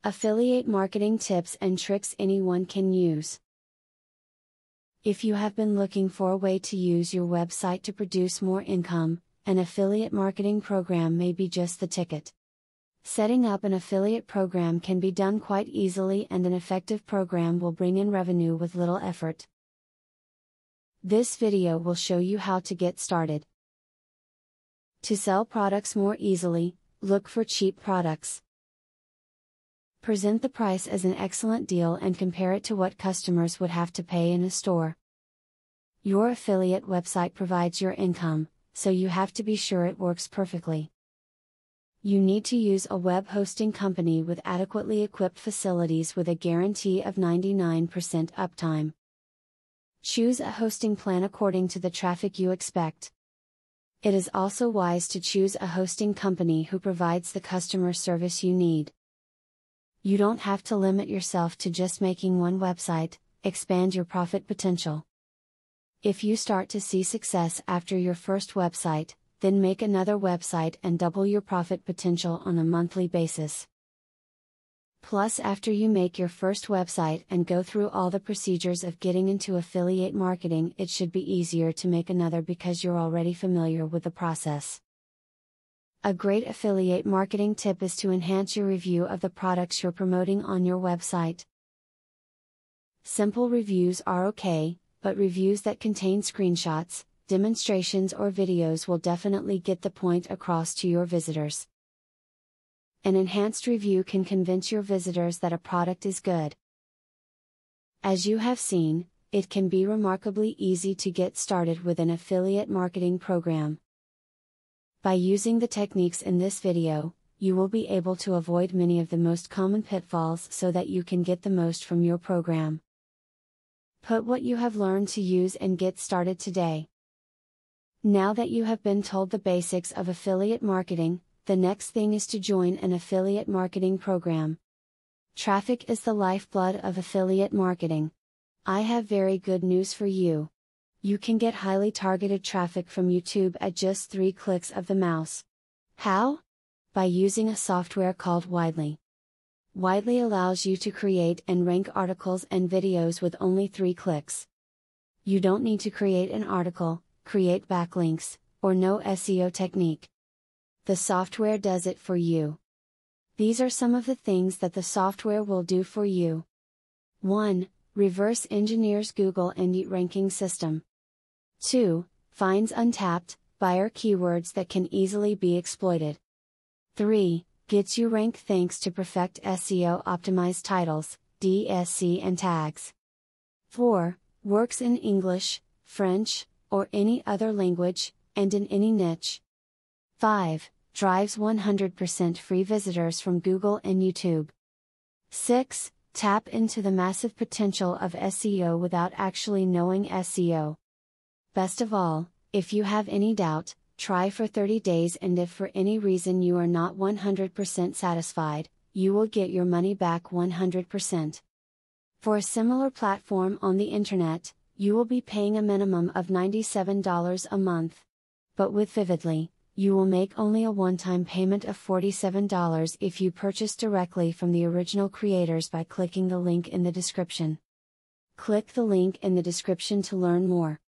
Affiliate marketing tips and tricks anyone can use. If you have been looking for a way to use your website to produce more income, an affiliate marketing program may be just the ticket. Setting up an affiliate program can be done quite easily, and an effective program will bring in revenue with little effort. This video will show you how to get started. To sell products more easily, look for cheap products. Present the price as an excellent deal and compare it to what customers would have to pay in a store. Your affiliate website provides your income, so you have to be sure it works perfectly. You need to use a web hosting company with adequately equipped facilities with a guarantee of 99% uptime. Choose a hosting plan according to the traffic you expect. It is also wise to choose a hosting company who provides the customer service you need. You don't have to limit yourself to just making one website, expand your profit potential. If you start to see success after your first website, then make another website and double your profit potential on a monthly basis. Plus, after you make your first website and go through all the procedures of getting into affiliate marketing, it should be easier to make another because you're already familiar with the process. A great affiliate marketing tip is to enhance your review of the products you're promoting on your website. Simple reviews are okay, but reviews that contain screenshots, demonstrations, or videos will definitely get the point across to your visitors. An enhanced review can convince your visitors that a product is good. As you have seen, it can be remarkably easy to get started with an affiliate marketing program. By using the techniques in this video, you will be able to avoid many of the most common pitfalls so that you can get the most from your program. Put what you have learned to use and get started today. Now that you have been told the basics of affiliate marketing, the next thing is to join an affiliate marketing program. Traffic is the lifeblood of affiliate marketing. I have very good news for you. You can get highly targeted traffic from YouTube at just 3 clicks of the mouse. How? By using a software called Widely. Widely allows you to create and rank articles and videos with only 3 clicks. You don't need to create an article, create backlinks, or know SEO technique. The software does it for you. These are some of the things that the software will do for you. 1. Reverse engineers Google and ranking system. 2. Finds untapped, buyer keywords that can easily be exploited. 3. Gets you ranked thanks to perfect SEO optimized titles, DSC and tags. 4. Works in English, French, or any other language, and in any niche. 5. Drives 100% free visitors from Google and YouTube. 6. Tap into the massive potential of SEO without actually knowing SEO. Best of all, if you have any doubt, try for 30 days, and if for any reason you are not 100% satisfied, you will get your money back 100%. For a similar platform on the internet, you will be paying a minimum of $97 a month. But with Vividly, you will make only a one-time payment of $47 if you purchase directly from the original creators by clicking the link in the description. Click the link in the description to learn more.